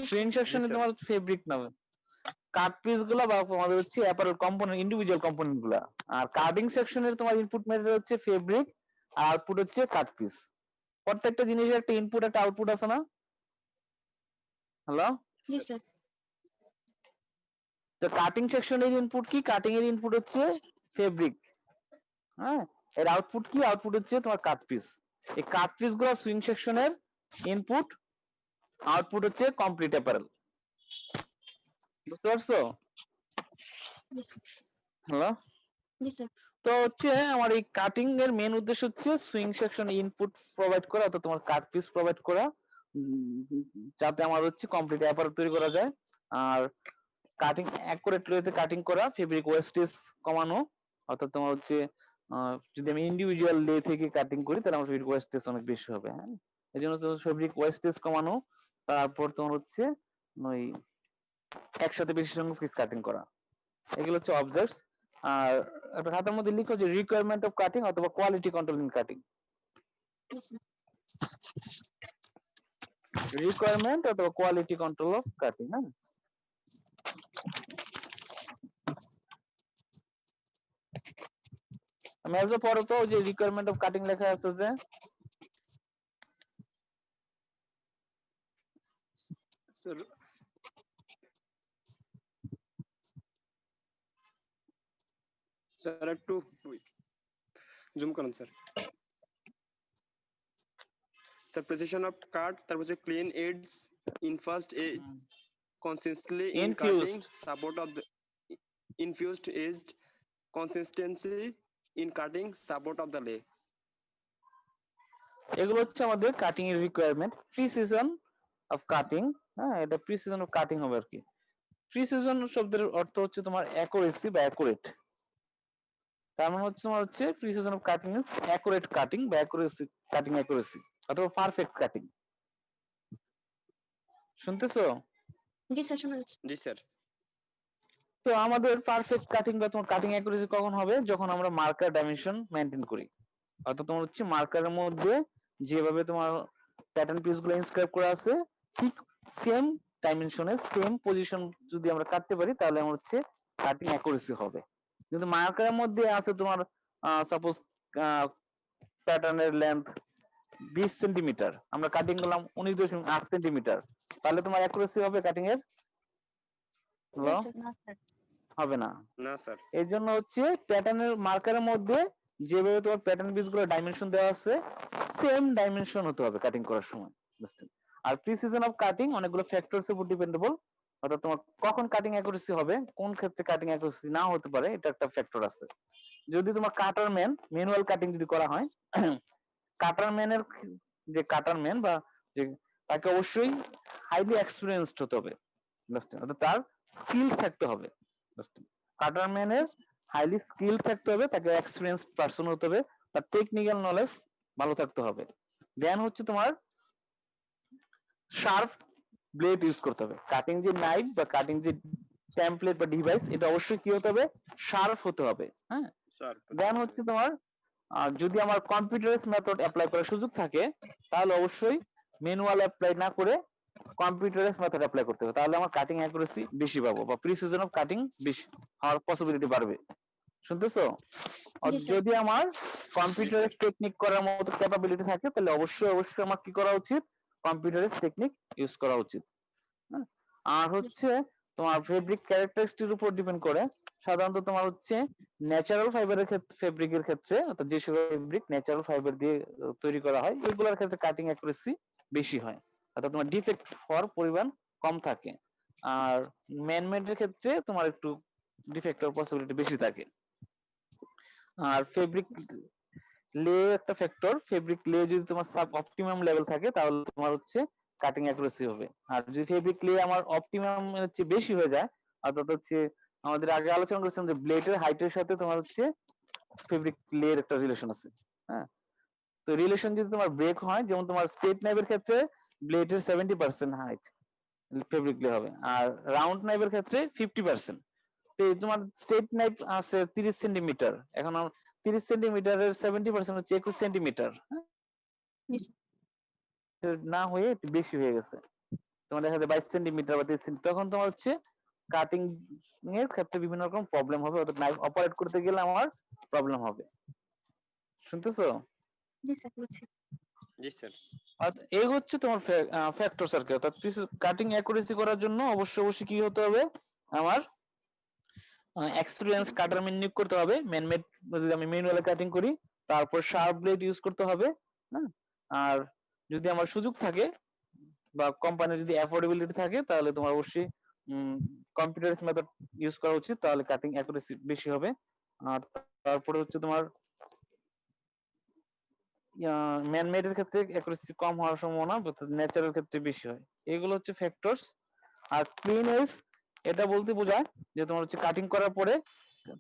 Swing সেকশনে তোমার fabric না, কাট পিস গুলা বা আমাদের হচ্ছে অ্যাপারেল কম্পোনেন্ট, ইন্ডিভিজুয়াল কম্পোনেন্ট গুলা। আর কাটিং সেকশনের তোমার ইনপুট ম্যাটেরিয়াল হচ্ছে ফেব্রিক আর আউটপুট হচ্ছে কাট পিস। প্রত্যেকটা জিনিসের একটা ইনপুট একটা আউটপুট আছে না? হ্যালো, জি স্যার। তো কাটিং সেকশনের ইনপুট কি? কাটিং এর ইনপুট হচ্ছে ফেব্রিক, হ্যাঁ, এর আউটপুট কি? আউটপুট হচ্ছে তোমার কাট পিস। এই কাট পিস গুলো সুইং সেকশনের ইনপুট, আউটপুট হচ্ছে কমপ্লিট অ্যাপারেল। বুঝতে পারছো? জি স্যার। হ্যালো, জি স্যার। তো হচ্ছে আমার এই কাটিং এর মেন উদ্দেশ্য হচ্ছে সুইং সেকশন ইনপুট প্রোভাইড করা, অর্থাৎ তোমার কাট পিস প্রোভাইড করা, যাতে আমার হচ্ছে কমপ্লিট অ্যাপারেল তৈরি করা যায়। আর কাটিং অ্যাকুরেট ওয়েতে কাটিং করা, ফেব্রিক ওয়েস্টেজ কমানো, অর্থাৎ তোমার হচ্ছে যদি আমি ইন্ডিভিজুয়াল লে থেকে কাটিং করি তাহলে আমার ফেব্রিক ওয়েস্টেজ অনেক বেশি হবে, হ্যাঁ, এই জন্য ফেব্রিক ওয়েস্টেজ কমানো, তারপর তোমার হচ্ছে ওই একসাথে বেশি সংখ্যক পিস কাটিং করা, এগুলো হচ্ছে অবজেক্টস। আর একটা খাতার মধ্যে লিখো যে রিকোয়ারমেন্ট অফ কাটিং অথবা quality control in cutting. Requirement অথবা কোয়ালিটি কন্ট্রোল অফ কাটিং, হ্যাঁ। মেজো পড়ো তো, যে রিকোয়ারমেন্ট অফ কাটিং লেখা আছে যে স্যার স্যার একটু জুম করুন sir. Sir precision of cut, তারপর হচ্ছে clean edges, in fast edge, consistently in cutting, support of the infused edged, consistency in cutting, support of the lay. এগুলো হচ্ছে আমাদের কাটিং এর রিকোয়ারমেন্ট। প্রিসিশন অফ কাটিং, হ্যাঁ, এটা প্রিসিশন অফ কাটিং হবে আর কি। প্রিসিশন শব্দের অর্থ হচ্ছে তোমার অ্যাকুরেসি বা অ্যাকুরেট। তার মানে হচ্ছে তোমার হচ্ছে precision of cutting is accurate cutting বা অ্যাকুরেসি, কাটিং অ্যাকুরেসি অথবা পারফেক্ট কাটিং। শুনতেছো? জি স্যার, শোনা যাচ্ছে। জি স্যার। তো আমাদের পারফেক্ট কাটিং বা তোমার কাটিং অ্যাকুরেসি কখন হবে? যখন আমরা মার্কার ডাইমেনশন মেইনটেইন করি, অর্থাৎ তোমার হচ্ছে মার্কারের মধ্যে যেভাবে তোমার প্যাটার্ন পিস গুলো ইনস্ক্রাইব করা আছে ঠিক সেম ডাইমেনশনে সেম পজিশন যদি আমরা কাটতে পারি তাহলে আমার হচ্ছে কাটিং অ্যাকুরেসি হবে। কিন্তু মার্কারের মধ্যে আছে তোমার সাপোজ প্যাটার্নের লেন্থ 20 সেন্টিমিটার, আমরা কাটিং করলাম 19.8 সেন্টিমিটার, তাহলে তোমার অ্যাকুরেসি হবে কাটিং এর? না স্যার, না স্যার, হবে না। না স্যার। এর জন্য হচ্ছে প্যাটার্নের মার্কারের মধ্যে যেভাবে তোমার প্যাটার্ন পিস গুলো ডাইমেনশন দেওয়া আছে সেম ডাইমেনশন হতে হবে কাটিং করার সময়, বুঝছেন? আর প্রিসিশন অফ কাটিং অনেকগুলো ফ্যাক্টরস এর উপর ডিপেন্ডেবল, অর্থাৎ তোমার কখন কাটিং অ্যাকুরেসি হবে, কোন ক্ষেত্রে কাটিং অ্যাকুরেসি না হতে পারে, এটা একটা ফ্যাক্টর আছে। যদি তোমার কাটার ম্যান ম্যানুয়াল কাটিং যদি করা হয়, কাটার ম্যানের যে কাটার ম্যান বা যে তাকে অবশ্যই হাইলি এক্সপিরিয়েন্সড হতে হবে, বুঝছেন? অর্থাৎ তার স্কিল থাকতে হবে, বুঝছেন? কাটার ম্যানের হাইলি স্কিল থাকতে হবে, তাকে এক্সপিরিয়েন্সড পারসন হতে হবে, তার টেকনিক্যাল নলেজ ভালো থাকতে হবে। দেন হচ্ছে তোমার শার্প ব্লেড ইউজ করতে হবে। কাটিং যে নাইফ বা কাটিং যে টেমপ্লেট বা ডিভাইস, এটা অবশ্যই কি হতে হবে? শার্প হতে হবে, হ্যাঁ। দেন হচ্ছে তোমার যদি আমার কম্পিউটারাইজ মেথড অ্যাপ্লাই করার সুযোগ থাকে তাহলে অবশ্যই ম্যানুয়াল অ্যাপ্লাই না করে কম্পিউটারাইজ মেথড অ্যাপ্লাই করতে হবে, তাহলে আমার কাটিং অ্যাকুরেসি বেশি পাবো বা প্রিসিশন অফ কাটিং বেশি হওয়ার পসিবিলিটি বাড়বে। শুনতেছো? আর যদি আমার কম্পিউটারাইজ টেকনিক করার মতো ক্যাপাবিলিটি থাকে তাহলে অবশ্যই অবশ্যই আমার কি করা উচিত? কম্পিউটারাইজ টেকনিক ইউজ করা উচিত, হ্যাঁ। আর হচ্ছে তোমার ফেব্রিক ক্যারেক্টারিস্টির উপর ডিপেন্ড করে। সাধারণত তোমার হচ্ছে ন্যাচারাল ফাইবারের ক্ষেত্রে, ফেব্রিকের ক্ষেত্রে, অর্থাৎ যেসব ফেব্রিক ন্যাচারাল ফাইবার দিয়ে তৈরি করা হয় ওইগুলোর ক্ষেত্রে কাটিং অ্যাকুরেসি বেশি হয়, অর্থাৎ তোমার ডিফেক্ট হওয়ার পরিমাণ কম থাকে। আর ম্যানমেডের ক্ষেত্রে তোমার একটু ডিফেক্ট হওয়ার পসিবিলিটি বেশি থাকে। আর ফেব্রিক লে একটা ফ্যাক্টর, ফেব্রিক লে যদি তোমার সাব অপটিমাম লেভেল থাকে তাহলে তোমার হচ্ছে কাটিং অ্যাকুরেসি হবে। আর যদি ফেব্রিক লে আমার অপটিমাম হচ্ছে বেশি হয়ে যায়, অর্থাৎ হচ্ছে আমাদের আগে আলোচনা করেছিলাম যে ব্লেডের হাইটের সাথে তোমার হচ্ছে ফেব্রিক লে এর একটা রিলেশন আছে, হ্যাঁ। তো রিলেশন যদি তোমার ব্রেক হয়, যেমন তোমার স্ট্রেট নাইফের ক্ষেত্রে ব্লেডের 70% হাইট ফেব্রিক লে হবে, আর রাউন্ড নাইফের ক্ষেত্রে 50%। তো তোমার স্ট্রেট নাইফ আছে 30 সেন্টিমিটার, এখন 30 সেন্টিমিটারের 70% হচ্ছে 21 সেন্টিমিটার, না হয়ে একটু বেশি হয়ে গেছে। তোমার দেখা যায় 22 সেন্টিমিটার বা 23 সেন্টিমিটার, তখন তোমার হচ্ছে কাটিং এর ক্ষেত্রে বিভিন্ন রকম প্রবলেম হবে, অর্থাৎ নাইফ অপারেট করতে গেলে আমার প্রবলেম হবে। শুনতেছো? জি স্যার, বুঝছি। জি স্যার। এই হচ্ছে তোমার ফ্যাক্টর সার্কেল। অর্থাৎ কাটিং অ্যাকুরেসি করার জন্য অবশ্যই কি হতে হবে, আমার এক্সপিরিয়েন্স কাটার ম্যান নিয়োগ করতে হবে। ম্যানমেড যদি আমি ম্যানুয়ালি কাটিং করি, তারপর শার্প ব্লেড ইউজ করতে হবে। হ্যাঁ, আর যদি আমার সুযোগ থাকে বা কোম্পানির যদি অ্যাফোর্ডেবিলিটি থাকে, তাহলে তোমার অবশ্যই কম্পিউটারাইজ মেথড ইউজ করা উচিত, তাহলে কাটিং অ্যাকুরেসি বেশি হবে। আর তারপরে হচ্ছে তোমার ম্যানমেড এর ক্ষেত্রে অ্যাকুরেসি কম হওয়ার সম্ভাবনা, ন্যাচারাল ক্ষেত্রে বেশি হয়। এগুলো হচ্ছে ফ্যাক্টরস। আর ক্লিন এজ এটা বলতে বোঝায় যে তোমার হচ্ছে কাটিং করার পরে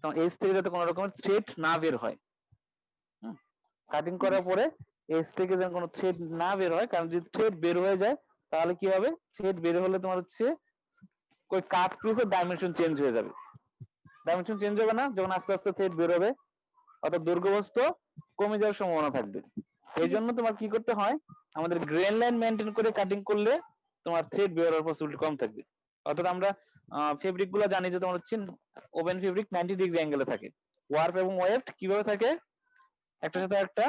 তোমার এজ থেকে যাতে কোনো রকমের থ্রেড না বের হয়। কাটিং করার পরে এজ থেকে যেন কোনো থ্রেড না বের হয়, কারণ যদি থ্রেড বের হয়ে যায় তাহলে কি হবে, থ্রেড বের হলে তোমার হচ্ছে ওই কাট পিসের ডাইমেনশন চেঞ্জ হয়ে যাবে। ডাইমেনশন চেঞ্জ হবে না যখন আস্তে আস্তে থ্রেড বের হবে, অর্থাৎ দৈর্ঘ্যবস্তু কমে যাওয়ার সম্ভাবনা থাকবে। এই জন্য তোমার কি করতে হয়, আমাদের গ্রেন লাইন মেনটেন করে কাটিং করলে তোমার থ্রেড বের হওয়ার পসিবিলিটি কম থাকবে। অর্থাৎ আমরা ফেব্রিক গুলো জানি যে তোমার হচ্ছে ওপেন ফেব্রিক 90 ডিগ্রি অ্যাঙ্গেলে থাকে, ওয়ার্প এবং ওয়েফট কিভাবে থাকে, একটার সাথে একটা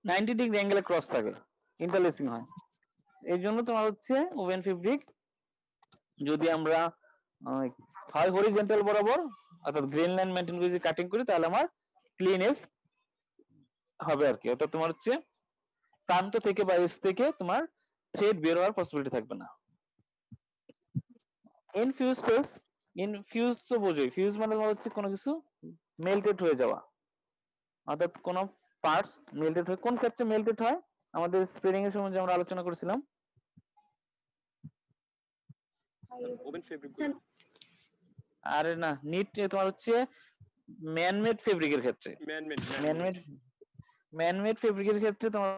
90 ডিগ্রি অ্যাঙ্গেলে ক্রস থাকে, ইন্টারলেসিং হয়। এই জন্য তোমার হচ্ছে ওপেন ফেব্রিক যদি আমরা হয় হরিজন্টাল বরাবর অর্থাৎ গ্রেন লাইন মেনটেন করে যদি কাটিং করি, তাহলে আমার ক্লিনেস হবে আর কি। অর্থাৎ তোমার হচ্ছে প্রান্ত থেকে বা এজ থেকে তোমার থ্রেড বের হওয়ার পসিবিলিটি থাকবে না। ইনফিউজ ফেস, ইনফিউজ তো বোঝোই, ফিউজ মানে হচ্ছে কোনো কিছু মেল্টেড হয়ে যাওয়া, অর্থাৎ কোনো পার্টস মেল্টেড হয়। কোন ক্ষেত্রে মেল্টেড হয়, আমাদের স্প্রেডিং এর সময় যে আমরা আলোচনা করেছিলাম। ওপেন ফেব্রিক, আরে না, নিট তোমার হচ্ছে ম্যানমেড ফেব্রিকের ক্ষেত্রে, ম্যানমেড ফেব্রিকের ক্ষেত্রে তোমার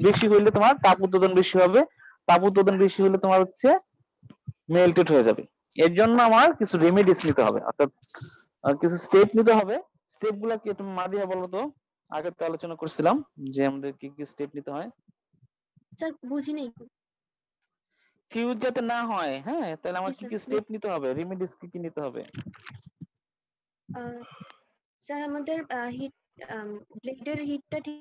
বেশি হইলে তোমার তাপ উৎপাদন বেশি হবে, তাপ উৎপাদন বেশি হলে তোমার হচ্ছে মেল্টেড হয়ে যাবে। এর জন্য আমার কিছু রেমেডিস নিতে হবে, অর্থাৎ কিছু স্টেপ নিতে হবে। স্টেপ গুলা কি তুমি মাদিয়া বলো তো, আগে তো আলোচনা করছিলাম যে আমাদের কি কি স্টেপ নিতে হয়। স্যার বুঝি নাই। ফিউজ যাতে না হয়, হ্যাঁ, তাহলে আমার কি কি স্টেপ নিতে হবে, রেমেডিস কি কি নিতে হবে? স্যার আমাদের হিট ব্লেডের হিটটা ঠিক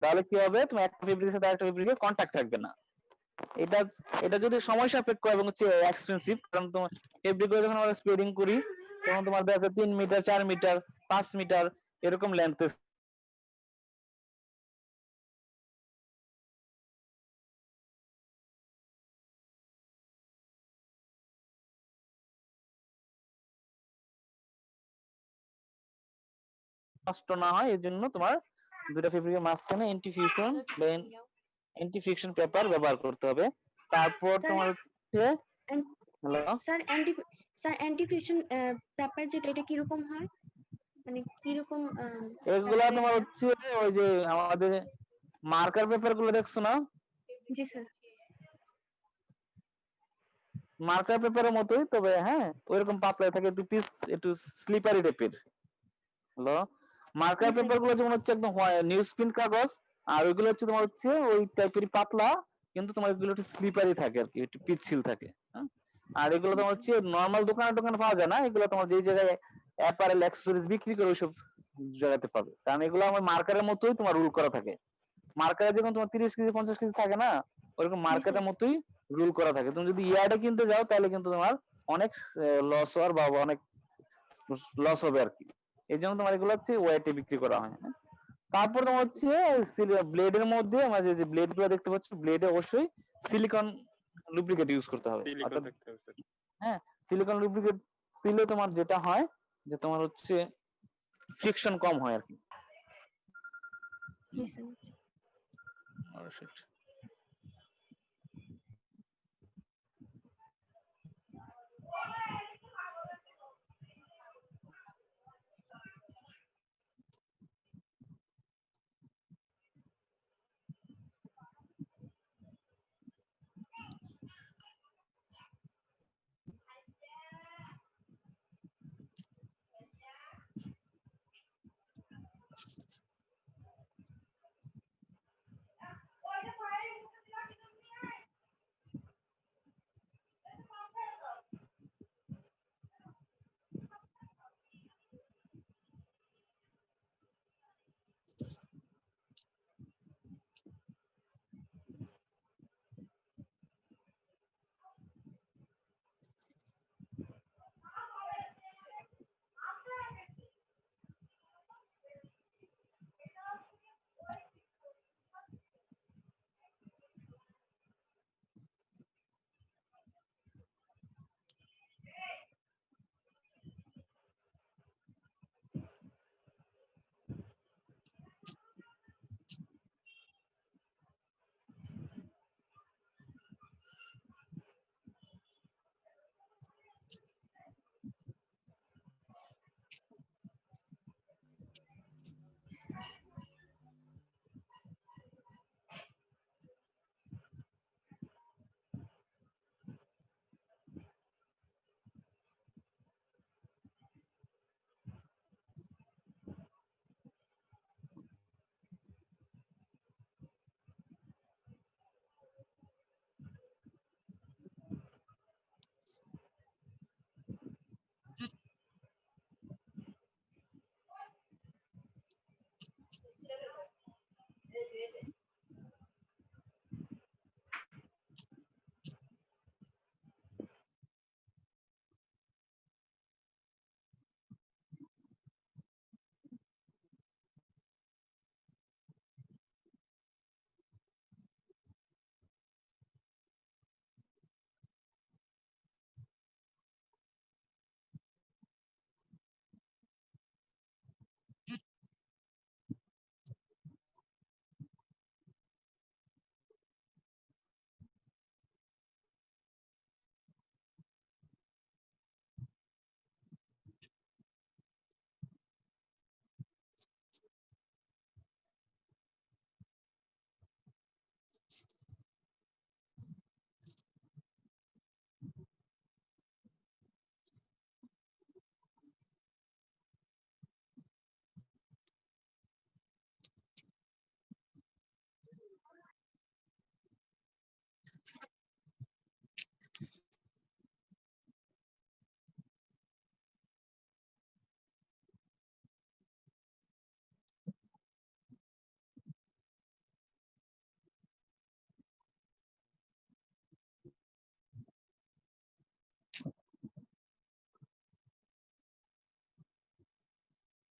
তাহলে কি হবে, তুমি একটা ফেব্রিকের সাথে আরেকটা ফেব্রিকের কন্টাক্ট থাকবে না। এটা এটা যদি সময় সাপেক্ষ এবং হচ্ছে এক্সপেন্সিভ, কারণ তোমার ফেব্রিক গুলো যখন আমরা স্প্রেডিং করি তখন তোমার দেখা যাচ্ছে 3 মিটার 4 মিটার 5 মিটার এরকম লেন্থ নষ্ট না হয়, এর জন্য তোমার দুটো ফেব্রিকের মাঝখানে এন্টি ফ্রিকশন পেপার ব্যবহার করতে হবে। তারপর তোমার হচ্ছে hello sir anti friction paper যেটা, এটা কিরকম হয়, মানে কিরকম? এগুলা তোমার হচ্ছে ওই যে আমাদের মার্কার পেপার গুলো দেখছো না? জি স্যার। মার্কার পেপারের মতোই, তবে হ্যাঁ ওইরকম পাতলা থাকে, একটু স্লিপারি টাইপের। হ্যালো, মার্কার পেপার গুলো যেমন হচ্ছে একদম নিউজ প্রিন্ট কাগজ, আর ওইগুলো হচ্ছে তোমার হচ্ছে ওই টাইপেরই পাতলা, কিন্তু তোমার এগুলো একটু স্লিপারি থাকে আর কি, একটু পিচ্ছিল থাকে। হ্যাঁ, আর এগুলো তোমার হচ্ছে নর্মাল দোকানে পাওয়া যায় না, এগুলো তোমার যে জায়গায় অ্যাপারেল অ্যাক্সেসরিজ বিক্রি করে ওইসব জায়গাতে পাবে, কারণ এগুলো আমার মার্কারের মতোই তোমার রুল করা থাকে। মার্কারে যখন তোমার 30 কেজি 50 কেজি থাকে না, ওরকম মার্কারের মতোই রুল করা থাকে। তুমি যদি ইয়ার্ডে কিনতে যাও তাহলে কিন্তু তোমার অনেক লস হওয়ার বা অনেক লস হবে আর কি। এই জন্য তোমার এগুলো হচ্ছে ওয়েটে বিক্রি করা হয়। তারপর তোমার হচ্ছে ব্লেডের মধ্যে আমরা যে ব্লেড গুলো দেখতে পাচ্ছি, ব্লেডে অবশ্যই সিলিকন লুব্রিকেট ইউজ করতে হবে। অর্থাৎ হ্যাঁ, সিলিকন লুব্রিকেট দিলে তোমার যেটা হয় যে তোমার হচ্ছে ফ্রিকশন কম হয় আর কি।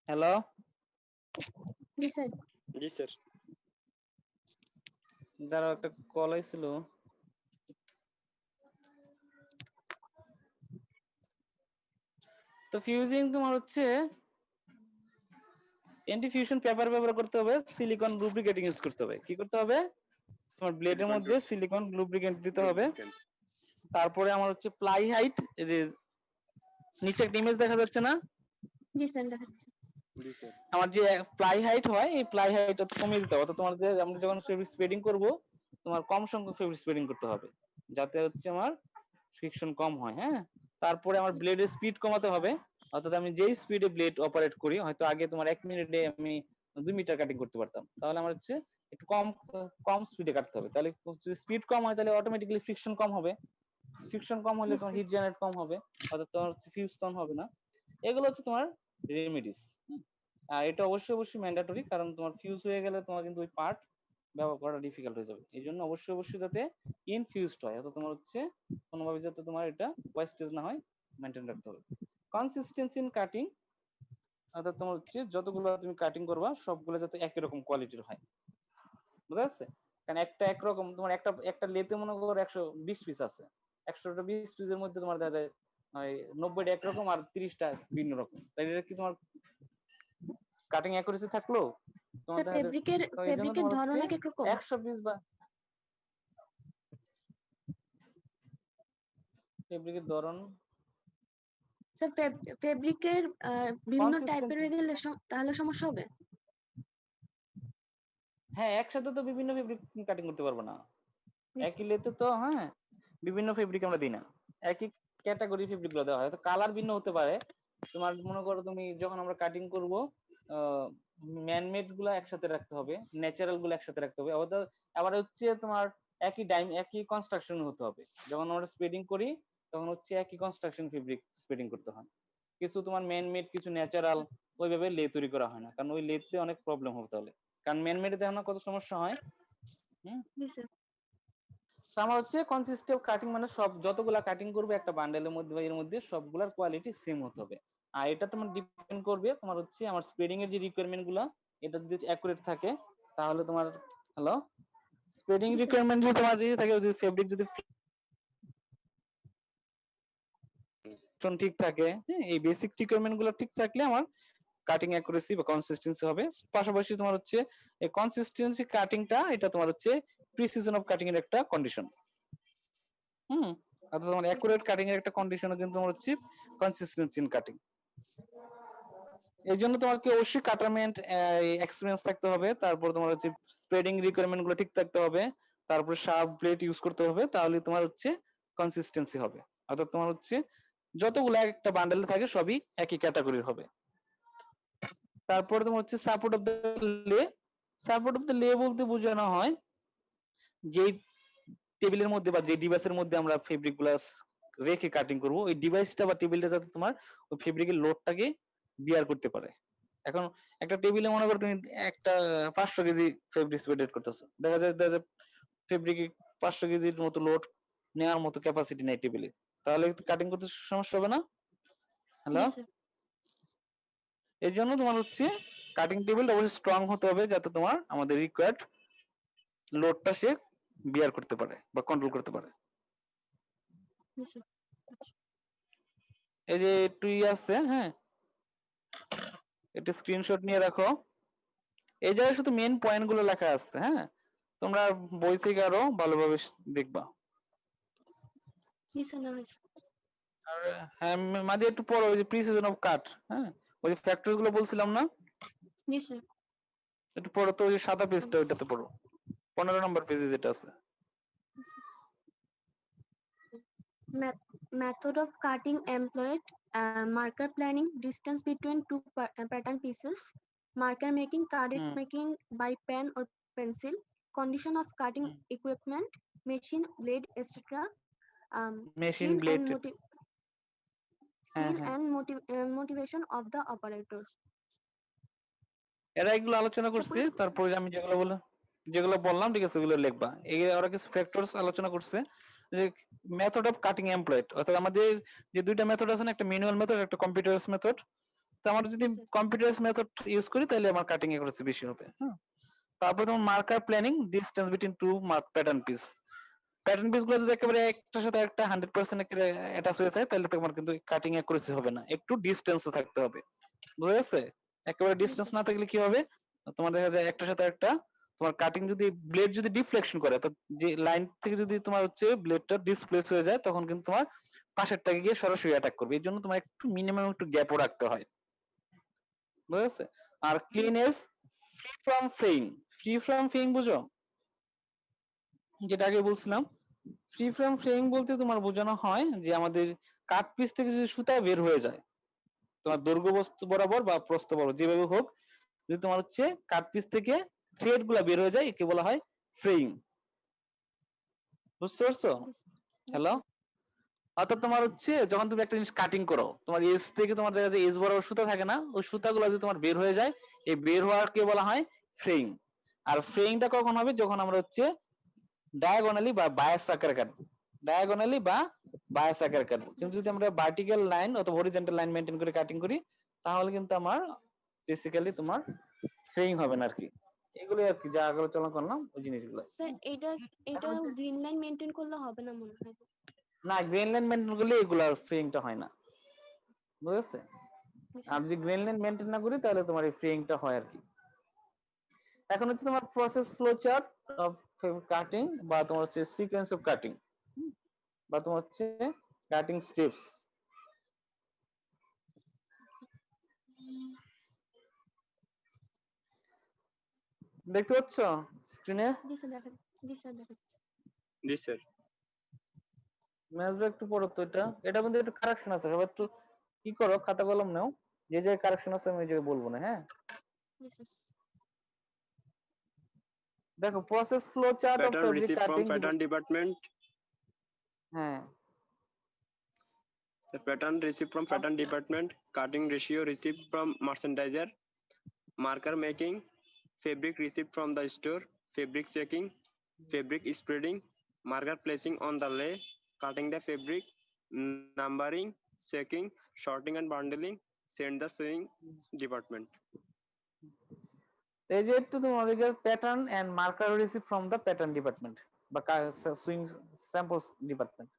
হ্যালো, জি স্যার। জি স্যার। যারা একটা কল আইছিল। তো ফিউজিং তোমার হচ্ছে এন্টি ফিউশন পেপার ব্যবহার করতে হবে, সিলিকন লুব্রিকেটিং ইউজ করতে হবে। কি করতে হবে? তোমার ব্লেডের মধ্যে সিলিকন লুব্রিকেন্ট দিতে হবে। তারপরে আমার হচ্ছে প্লাই হাইট, এই যে নিচে একটা ইমেজ দেখা যাচ্ছে না? জি স্যার দেখাচ্ছি। আমার যে প্লাই হাইট হয়, এই প্লাই হাইট কমিয়ে দিতে হবে। অর্থাৎ তোমার যে আমরা যখন ফেব্রিক স্প্রেডিং করব, তোমার কম সংখ্যক ফেব্রিক স্প্রেডিং করতে হবে, যাতে হচ্ছে আমার ফ্রিকশন কম হয়। হ্যাঁ, তারপরে আমার ব্লেডের স্পিড কমাতে হবে। অর্থাৎ আমি যেই স্পিডে ব্লেড অপারেট করি, হয়তো আগে তোমার 1 মিনিটে আমি 2 মিটার কাটিং করতে পারতাম, তাহলে আমার হচ্ছে একটু কম কম স্পিডে কাটতে হবে। তাহলে যদি স্পিড কম হয় তাহলে অটোমেটিক্যালি ফ্রিকশন কম হবে। ফ্রিকশন কম হলে Yes, তোমার sir. হিট জেনারেট কম হবে, অর্থাৎ তোমার ফিউজ টন হবে না। এগুলো হচ্ছে তোমার রেমেডিস। আর এটা অবশ্যই ম্যান্ডেটরি, কারণ তোমার ফিউজ হয়ে গেলে তোমার কিন্তু ওই পার্ট ব্যবহার করা ডিফিকাল্ট হয়ে যাবে। এই জন্য অবশ্যই যাতে ইনফিউজড হয়, অর্থাৎ তোমার হচ্ছে কোনোভাবে যাতে তোমার এটা ওয়েস্টেজ না হয়, মেনটেন রাখতে হবে। কনসিস্টেন্সি ইন কাটিং, অর্থাৎ তোমার হচ্ছে যতগুলো তুমি কাটিং করবা সবগুলো যাতে একই রকম কোয়ালিটির হয়, বুঝা যাচ্ছে? কারণ একটা একরকম তোমার একটা লেতে মনে করো 120 পিস আছে, 120 পিসের মধ্যে তোমার দেখা যায় 90টা একরকম আর 30টা ভিন্ন রকম, তাই এটা কি তোমার কাটিং অ্যাকুরেসি থাকলো তোমার স্যার দেখা যায়। তো এই জন্য ফেব্রিকের তোমার হচ্ছে ধরন এক এক রকম। 100 পিস বা ফেব্রিকের ধরন, স্যার ফেব্রিকের বিভিন্ন টাইপের কনসিস্টেন্সি, হয়ে গেলে তাহলে সমস্যা হবে? হ্যাঁ একসাথে তো বিভিন্ন ফেব্রিক কাটিং করতে পারবো না, Yes. একই লেতে তো হ্যাঁ বিভিন্ন ফেব্রিক আমরা দিই না, একই ক্যাটাগরি ফেব্রিক গুলো দেওয়া হয়, তো কালার ভিন্ন হতে পারে। তোমার মনে করো তুমি যখন আমরা কাটিং করব ম্যানমেড গুলা একসাথে রাখতে হবে, ন্যাচারাল গুলো একসাথে রাখতে হবে, আবার হচ্ছে তোমার একই কনস্ট্রাকশন হতে হবে। যখন আমরা স্প্রেডিং করি তখন হচ্ছে একই কনস্ট্রাকশন ফেব্রিক স্প্রেডিং করতে হয়। কিছু তোমার ম্যানমেড কিছু ন্যাচারাল ওইভাবে লে তৈরি করা হয় না, কারণ ওই লেতে অনেক প্রবলেম হবে তাহলে, কারণ ম্যানমেডে দেখো না কত সমস্যা হয়। Yes, sir. তো আমার হচ্ছে কনসিস্টেন্ট কাটিং মানে সব যতগুলা কাটিং করবে একটা বান্ডেলের মধ্যে বা এর মধ্যে সবগুলার কোয়ালিটি সেম হতে হবে। আর এটা তোমার ডিপেন্ড করবে তোমার হচ্ছে আমার স্প্রেডিং এর যে রিকোয়ারমেন্ট গুলা এটা যদি অ্যাকুরেট থাকে তাহলে তোমার hello spreading Yes, sir. Requirement যদি তোমার যদি থাকে, যদি ফেব্রিক যদি ঠিক থাকে, হ্যাঁ এই বেসিক রিকোয়ারমেন্ট গুলো ঠিক থাকলে আমার কাটিং অ্যাকুরেসি বা কনসিস্টেন্সি হবে। পাশাপাশি তোমার হচ্ছে এই কনসিস্টেন্সি কাটিংটা এটা তোমার হচ্ছে প্রিসিশন অফ কাটিং এর একটা কন্ডিশন। অর্থাৎ তোমার অ্যাকুরেট কাটিং এর একটা কন্ডিশনও কিন্তু তোমার হচ্ছে কনসিস্টেন্সি ইন কাটিং। এই জন্য তোমাকে অবশ্যই কাটারমেন্ট এক্সপিরিয়েন্স থাকতে হবে, তারপর তোমার হচ্ছে স্প্রেডিং রিকোয়ারমেন্ট গুলো ঠিক থাকতে হবে, তারপর শার্প ব্লেড ইউজ করতে হবে, তাহলে তোমার হচ্ছে কনসিস্টেন্সি হবে। অর্থাৎ তোমার হচ্ছে যতগুলো একটা বান্ডেলে থাকে সবই একই ক্যাটাগরির হবে। তারপরে তোমার হচ্ছে সাপোর্ট অফ দ্য লে। সাপোর্ট অফ দ্য লে বলতে বোঝানো হয় যেই টেবিলের মধ্যে বা যে ডিভাইসের মধ্যে আমরা ফেব্রিক গুলা রেখে কাটিং করব, ওই ডিভাইসটা বা টেবিলটা যাতে তোমার ওই ফেব্রিকের লোডটাকে বিয়ার করতে পারে। এখন একটা টেবিলে মনে করো তুমি একটা 500 কেজি ফেব্রিক স্প্রেড করতেছো, দেখা যায় ফেব্রিকে 500 কেজির মতো লোড নেওয়ার মতো ক্যাপাসিটি নাই টেবিলে, তাহলে কাটিং করতে সমস্যা হবে না? Hello, Yes, sir. এর জন্য তোমার হচ্ছে কাটিং টেবিল অবশ্যই স্ট্রং হতে হবে যাতে তোমার আমাদের রিকোয়ার্ড লোডটা সে বিয়ার করতে পারে বা কন্ট্রোল করতে পারে। Yes, sir. এই যে একটু আছে, হ্যাঁ এটা স্ক্রিনশট নিয়ে রাখো, এই জায়গায় শুধু মেন পয়েন্ট গুলো লেখা আছে, হ্যাঁ তোমরা বই থেকে আরো ভালোভাবে দেখবা। Yes, sir. No, yes. আর হ্যাঁ মাঝে একটু পড়ো ওই যে প্রিসিশন অফ কাট, হ্যাঁ ওই যে ফ্যাক্টরস গুলো বলছিলাম না, Yes, sir. একটু পড়ো তো, ওই যে সাদা পেজটা ওইটাতে পড়ো, 15 নম্বর পেজে যেটা আছে। Method of cutting employed: marker planning, distance between two pattern pieces, marker making, carded making by pen or pencil, condition of cutting equipment, machine, blade, etc. Machine Skill blade, and motivation of the operator. এরা এগুলো আলোচনা করছে। তারপরে আমি যেগুলো বললাম ঠিক আছে ওগুলো লিখবা। ওরা কিছু ফ্যাক্টরস আলোচনা করছে যে মেথড অফ কাটিং এমপ্লয়েড, অর্থাৎ আমাদের যে দুইটা মেথড আছে না, একটা ম্যানুয়াল মেথড একটা কম্পিউটারাইজ মেথড। তো আমরা যদি কম্পিউটারাইজ মেথড ইউজ করি তাহলে আমার কাটিং অ্যাকুরেসি বেশি হবে। হ্যাঁ, তারপরে তোমার marker planning, distance between two mark pattern piece. Pattern piece গুলো যদি একেবারে একটার সাথে একটা 100% অ্যাটাচ হয়ে যায় তাহলে তোমার কিন্তু কাটিং অ্যাকুরেসি হবে না, একটু ডিসটেন্সও থাকতে হবে, বুঝা গেছে? একেবারে ডিসটেন্স না থাকলে কি হবে, তোমার দেখা যায় একটার সাথে একটা তোমার কাটিং যদি ব্লেড যদি ডিফ্লেকশন করে, তো যে লাইন থেকে যদি তোমার হচ্ছে ব্লেডটা ডিসপ্লেস হয়ে যায় তখন কিন্তু তোমার পাশেরটাকে গিয়ে সরাসরি অ্যাটাক করবে। এই জন্য তোমার একটু মিনিমাম একটু গ্যাপও রাখতে হয়, বুঝা গেছে? আর cleanness, free from fraying. Free from fraying বুঝো, যেটা আগে বলছিলাম, ফ্রি ফ্রম ফ্রেইং বলতে তোমার বোঝানো হয় যে আমাদের কাট পিস থেকে যদি সুতা বের হয়ে যায়, তোমার দৈর্ঘ্য বস্তু বরাবর বা প্রস্থ বরাবর যেভাবে হোক, যদি তোমার হচ্ছে কাট পিস থেকে থ্রেড গুলা বের হয়ে যায় একে বলা হয় ফ্রেইং। বুঝতে পারছো? হ্যালো, অর্থাৎ তোমার হচ্ছে যখন তুমি একটা জিনিস কাটিং করো, তোমার এজ থেকে তোমার দেখা যায় এজ বরাবর সুতা থাকে না, ওই সুতাগুলো যদি তোমার বের হয়ে যায়, এই বের হওয়াকে বলা হয় ফ্রেইং। আর ফ্রেইংটা কখন হবে, যখন আমরা হচ্ছে ডায়াগোনালি বা বায়াস আকারে কাটবো, ডায়াগোনালি বা বায়াস আকারে কাটবো। কিন্তু যদি আমরা ভার্টিক্যাল লাইন অথবা হরিজন্টাল লাইন মেনটেন করে কাটিং করি, তাহলে কিন্তু আমার বেসিক্যালি তোমার ফ্রেইং হবে না আর কি। এগুলো আর কি যা আলোচনা করলাম ওই জিনিসগুলো। স্যার এটা গ্রিন লাইন মেইনটেইন করলে হবে না মনে হয়। না, গ্রেন লাইন মেনটেন করলে এগুলো ফ্রেইংটা হয় না, বুঝেছে? আর যদি গ্রেন লাইন মেনটেন না করি তাহলে তোমার এই ফ্রেইংটা হয় আর কি। এখন হচ্ছে তোমার process flow chart of cutting বা তোমার হচ্ছে সিকোয়েন্স অফ কাটিং বা তোমার হচ্ছে কাটিং স্টেপস। দেখতে পাচ্ছ স্ক্রিনে? জি স্যার দেখেন। জি স্যার দেখেন। জি স্যার। ম্যাথ একটু পড়ো তো, এটা মধ্যে একটু কারেকশন আছে, সবাই একটু কি করো, খাতা কলম নাও, যে যে কারেকশন আছে আমি ওই জায়গায় বলবো না, হ্যাঁ? জি স্যার। দেখো process flow chart of Pattern fabric received from cutting. pattern department. হ্যাঁ, The pattern received from pattern department. Cutting ratio received from merchandiser. Marker making. Fabric received from the store. Fabric checking. Fabric spreading. Marker placing on the lay. Cutting the fabric. Numbering. Checking. Sorting and bundling. Send the sewing department. এই যে একটু তোমার pattern and marker receive from the pattern department বা sewing samples department.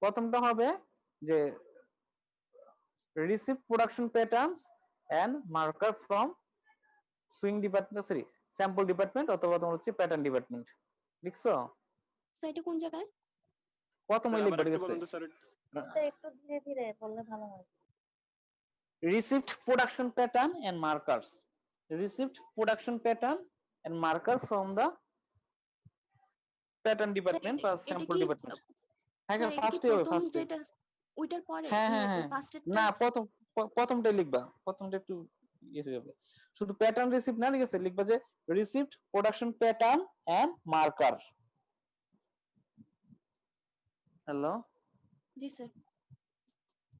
প্রথমটা হবে যে receive production patterns and marker from sewing department, sorry sample department অথবা তোমার হচ্ছে প্যাটার্ন ডিপার্টমেন্ট। লিখছো? স্যার এটা কোন জায়গায়? প্রথমেই লিখবা, ঠিক আছে? একটু ধীরে ধীরে বললে ভালো হয়। Received production pattern and markers. Received production pattern and marker from the pattern department বা sample department. হ্যাঁ, ফার্স্টে হবে, ফার্স্টে। ওইটার পরে হ্যাঁ হ্যাঁ হ্যাঁ, না প্রথমটাই লিখবা, প্রথমটা একটু ইয়ে হয়ে যাবে। শুধু প্যাটার্ন রিসিভ না, ঠিক আছে, লিখবা যে received production pattern and marker. Hello? জি স্যার।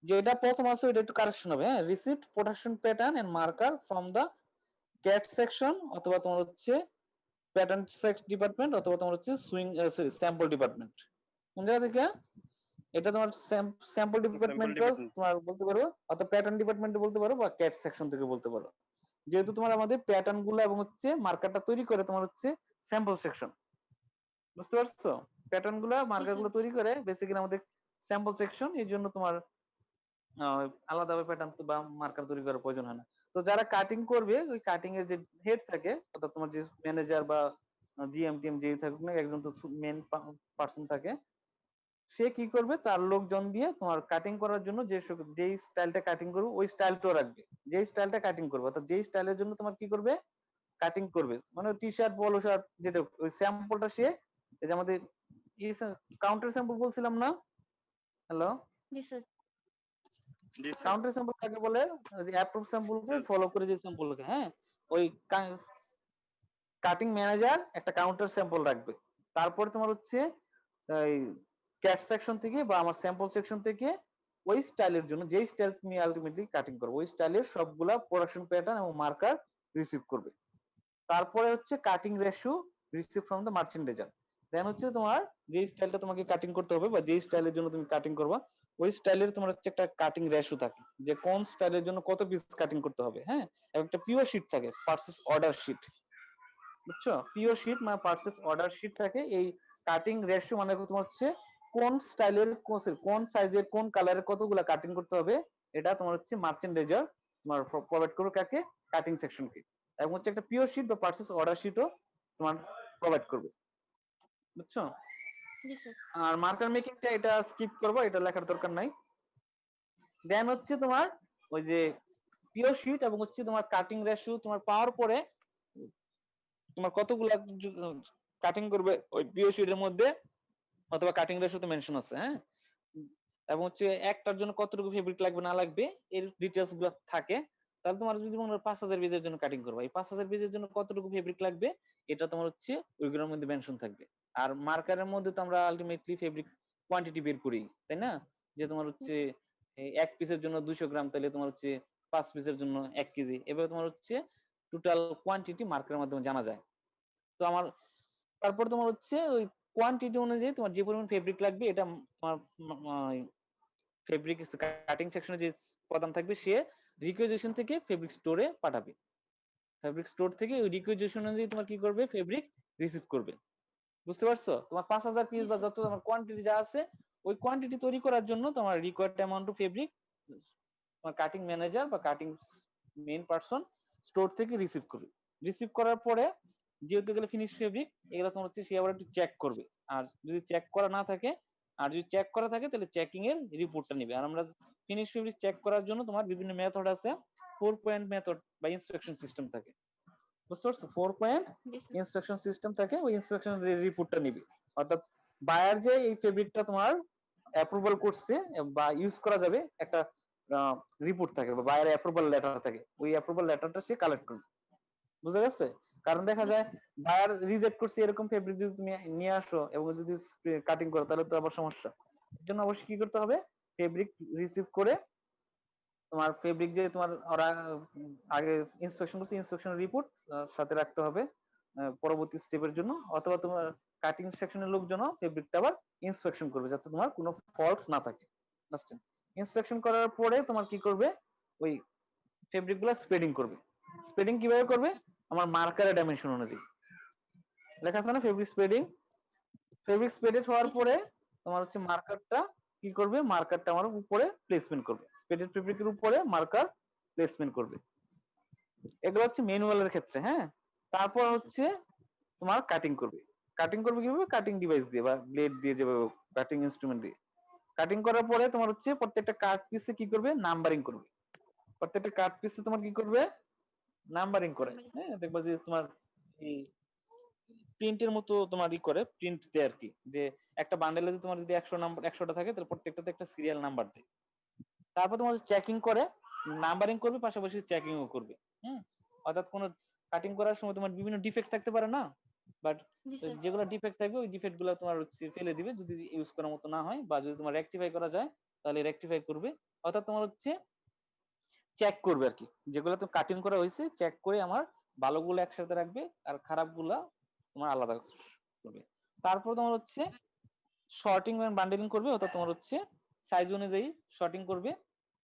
যেটা প্রথম আছে ওটা একটু কারেকশন হবে, হ্যাঁ? Received production pattern and marker from the cut section অথবা তোমার হচ্ছে প্যাটার্ন সেক্স ডিপার্টমেন্ট অথবা তোমার হচ্ছে সুইং স্যাম্পল ডিপার্টমেন্ট। কোন জায়গা থেকে? এটা তোমার স্যাম্পল ডিপার্টমেন্ট তোমার বলতে পারো, অথবা প্যাটার্ন ডিপার্টমেন্ট বলতে পারো বা ক্যাট সেকশন থেকে বলতে পারো। যেহেতু তোমার আমাদের প্যাটার্ন গুলো এবং হচ্ছে মার্কারটা তৈরি করে তোমার হচ্ছে স্যাম্পল সেকশন, বুঝতে পারছো? প্যাটার্ন গুলো মার্কার গুলো তৈরি করে বেসিক্যালি আমাদের স্যাম্পল সেকশন, এই জন্য তোমার আলাদাভাবে প্যাটার্ন বা মার্কার তৈরি করার প্রয়োজন হয় না। তো যারা কাটিং করবে ওই কাটিং এর যে হেড থাকে অর্থাৎ তোমার যে ম্যানেজার বা জিএম টিএম যে থাকুক না, একজন তো মেন পার্সন থাকে, সে কি করবে তার লোকজন দিয়ে তোমার কাটিং করার জন্য যেই স্টাইলটা কাটিং করবে ওই স্টাইলটাও রাখবে। যেই স্টাইলটা কাটিং করবে অর্থাৎ যেই স্টাইলের জন্য তোমার কি করবে কাটিং করবে, মানে টি শার্ট পলো শার্ট যেটা ওই স্যাম্পলটা সে, এই যে আমাদের কাউন্টার স্যাম্পল বলছিলাম না? হ্যালো? জি স্যার। কাউন্টার স্যাম্পল কাকে বলে? যে অ্যাপ্রুভ স্যাম্পলকে ফলো করে যে স্যাম্পল লেখা, হ্যাঁ, ওই কাটিং ম্যানেজার একটা কাউন্টার স্যাম্পল রাখবে। তারপর তোমার হচ্ছে এই ক্যাট সেকশন থেকে বা আমার স্যাম্পল সেকশন থেকে ওই স্টাইলের জন্য যেই স্টাইল তুমি আলটিমেটলি কাটিং করবে ওই স্টাইলের সবগুলা প্রোডাকশন প্যাটার্ন এবং মার্কার রিসিভ করবে। তারপরে হচ্ছে cutting ratio receive from the merchandiser. Then হচ্ছে তোমার যেই স্টাইলটা তোমাকে কাটিং করতে হবে বা যেই স্টাইলের জন্য তুমি কাটিং করবা ওই স্টাইলের তোমার হচ্ছে একটা কাটিং রেশিও থাকে যে কোন স্টাইলের জন্য কত পিস কাটিং করতে হবে, হ্যাঁ, এবং একটা পিওর শিট থাকে পারচেজ অর্ডার শিট, বুঝছো? পিওর শিট মানে পারচেজ অর্ডার শিট থাকে। এই কাটিং রেশিও মানে তোমার হচ্ছে কোন স্টাইলের কোন সাইজের কোন কালারের কতগুলা কাটিং করতে হবে, এটা তোমার হচ্ছে মার্চেন্ডাইজার তোমার প্রোভাইড করবে কাকে? কাটিং সেকশনকে। এবং হচ্ছে একটা পিওর শিট বা পারচেজ অর্ডার শিটও তোমার প্রোভাইড করবে, বুঝছো? জি স্যার। আর মার্কার মেকিংটা এটা স্কিপ করবো, এটা লেখার দরকার নাই। দেন হচ্ছে তোমার ওই যে পিওর শিট এবং হচ্ছে তোমার কাটিং রেশিও তোমার পাওয়ার পরে তোমার কতগুলা কাটিং করবে ওই পিওর শিটের মধ্যে অথবা কাটিং রেশিওতে মেনশন আছে, হ্যাঁ, এবং হচ্ছে একটার জন্য কতটুকু ফেব্রিক লাগবে না লাগবে এর ডিটেইলস গুলো থাকে। তাহলে তোমার যদি মনে হয় 5000 পিসের জন্য কাটিং করবে, এই 5000 পিসের জন্য কতটুকু ফেব্রিক লাগবে এটা তোমার হচ্ছে ওইগুলোর মধ্যে মেনশন থাকবে। আর মার্কারের মধ্যে তো আমরা আলটিমেটলি ফেব্রিক কোয়ান্টিটি বের করি, তাই না? যে তোমার হচ্ছে 1 পিসের জন্য 200 গ্রাম, তাহলে তোমার হচ্ছে 5 পিসের জন্য 1 কেজি, এভাবে তোমার হচ্ছে টোটাল কোয়ান্টিটি মার্কারের মাধ্যমে জানা যায়। তো আমার তারপর তোমার হচ্ছে ওই কোয়ান্টিটি অনুযায়ী তোমার যে পরিমাণ ফেব্রিক লাগবে এটা তোমার ফেব্রিক কাটিং সেকশনে যে প্রদান থাকবে সে রিকুইজিশন থেকে ফেব্রিক স্টোরে পাঠাবে। ফেব্রিক স্টোর থেকে ওই রিকুইজিশন অনুযায়ী তোমার কি করবে, ফেব্রিক রিসিভ করবে। বুঝতে পারছো? তোমার 5000 পিস বা যত তোমার কোয়ান্টিটি যা আছে ওই কোয়ান্টিটি তৈরি করার জন্য তোমার রিকোয়ার্ড অ্যামাউন্ট অফ ফেব্রিক তোমার কাটিং ম্যানেজার বা কাটিং মেইন পারসন স্টোর থেকে রিসিভ করবে। রিসিভ করার পরে যেহেতু এগুলো ফিনিশ ফেব্রিক, এগুলো তোমার হচ্ছে সে আবার একটু চেক করবে, আর যদি চেক করা না থাকে, আর যদি চেক করা থাকে তাহলে চেকিং এর রিপোর্টটা নেবে। আর আমরা ফিনিশ ফেব্রিক চেক করার জন্য তোমার বিভিন্ন মেথড আছে, 4 পয়েন্ট মেথড বা ইন্সপেকশন সিস্টেম থাকে। বুঝতে পারছো? 4 পয়েন্ট ইন্সপেকশন সিস্টেম থাকে, ওই ইন্সপেকশন রিপোর্টটা নিবে। অর্থাৎ বায়ার যে এই ফেব্রিকটা তোমার অ্যাপ্রুভাল করছে বা ইউজ করা যাবে একটা রিপোর্ট থাকে বা বায়ার অ্যাপ্রুভাল লেটার থাকে, ওই অ্যাপ্রুভাল লেটারটা সে কালেক্ট করবে। বুঝা গেছে? কারণ দেখা যায় বায়ার রিজেক্ট করছে এরকম ফেব্রিক যদি তুমি নিয়ে আসো এবং যদি কাটিং করো তাহলে তো আবার সমস্যা। এর জন্য অবশ্যই কি করতে হবে, ফেব্রিক রিসিভ করে তোমার ফেব্রিক যে তোমার ওরা আগে ইন্সপেকশন করছে ইন্সপেকশন রিপোর্ট সাথে রাখতে হবে পরবর্তী স্টেপের জন্য, অথবা তোমার কাটিং সেকশনের লোকজন ফেব্রিকটা আবার ইন্সপেকশন করবে যাতে তোমার কোনো ফল্ট না থাকে। ইন্সপেকশন করার পরে তোমার কি করবে, ওই ফেব্রিক গুলা স্প্রেডিং করবে। স্প্রেডিং কিভাবে করবে, আমার মার্কারের ডাইমেনশন অনুযায়ী লেখা আছে না ফেব্রিক স্প্রেডিং। ফেব্রিক স্প্রেডেড হওয়ার পরে তোমার হচ্ছে মার্কারটা কি করবে, মার্কারটা আমার উপরে প্লেসমেন্ট করবে, স্প্রেডেড ফেব্রিকের উপরে মার্কার প্লেসমেন্ট করবে। এগুলো হচ্ছে ম্যানুয়ালের ক্ষেত্রে। হ্যাঁ, তারপর হচ্ছে তোমার কাটিং করবে। কাটিং করবে কিভাবে, কাটিং ডিভাইস দিয়ে বা ব্লেড দিয়ে, যেভাবে কাটিং ইনস্ট্রুমেন্ট দিয়ে। কাটিং করার পরে তোমার হচ্ছে প্রত্যেকটা কাট পিসে কি করবে, নাম্বারিং করবে। প্রত্যেকটা কাট পিসে তোমার কি করবে, নাম্বারিং করে। হ্যাঁ, দেখবা যে তোমার এই প্রিন্টের মতো তোমার ই করে, প্রিন্ট দেয় আর কি, যে একটা বান্ডেলে যদি তোমার যদি 100 নাম্বার 100টা থাকে তাহলে প্রত্যেকটাতে একটা সিরিয়াল নাম্বার দেয়। তারপর তোমার চেকিং করে, নাম্বারিং করবে, পাশাপাশি চেকিংও করবে। অর্থাৎ কোনো কাটিং করার সময় তোমার বিভিন্ন ডিফেক্ট থাকতে পারে না, বাট যেগুলো ডিফেক্ট থাকবে ওই ডিফেক্ট গুলো তোমার হচ্ছে ফেলে দিবে যদি ইউজ করার মতো না হয়, বা যদি তোমার রেকটিফাই করা যায় তাহলে রেকটিফাই করবে। অর্থাৎ তোমার হচ্ছে চেক করবে আর কি, যেগুলো তো কাটিং করা হয়েছে চেক করে আমার ভালোগুলো একসাথে রাখবে আর খারাপগুলা তোমার আলাদা করবে। তারপর তোমার হচ্ছে শর্টিং এবং বান্ডেলিং করবে, অর্থাৎ তোমার হচ্ছে সাইজ অনুযায়ী শর্টিং করবে।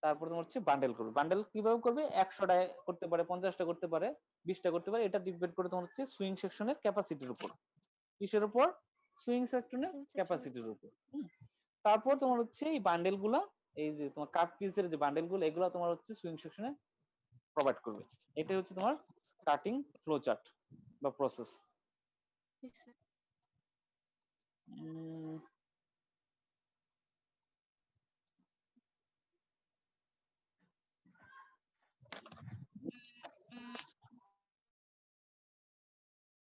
তারপর তোমার হচ্ছে বান্ডেল করবে। বান্ডেল কিভাবে করবে, 100টা করতে পারে, 50টা করতে পারে, 20টা করতে পারে, এটা ডিপেন্ড করে তোমার হচ্ছে সুইং সেকশনের ক্যাপাসিটির উপর। কিসের উপর, সুইং সেকশনের ক্যাপাসিটির উপর। তারপর তোমার হচ্ছে এই বান্ডেল গুলা, এই যে তোমার কাট পিসের যে বান্ডেল গুলো, এগুলো তোমার হচ্ছে সুইং সেকশনে প্রোভাইড করবে। এটাই হচ্ছে তোমার কাটিং ফ্লো চার্ট বা প্রসেস।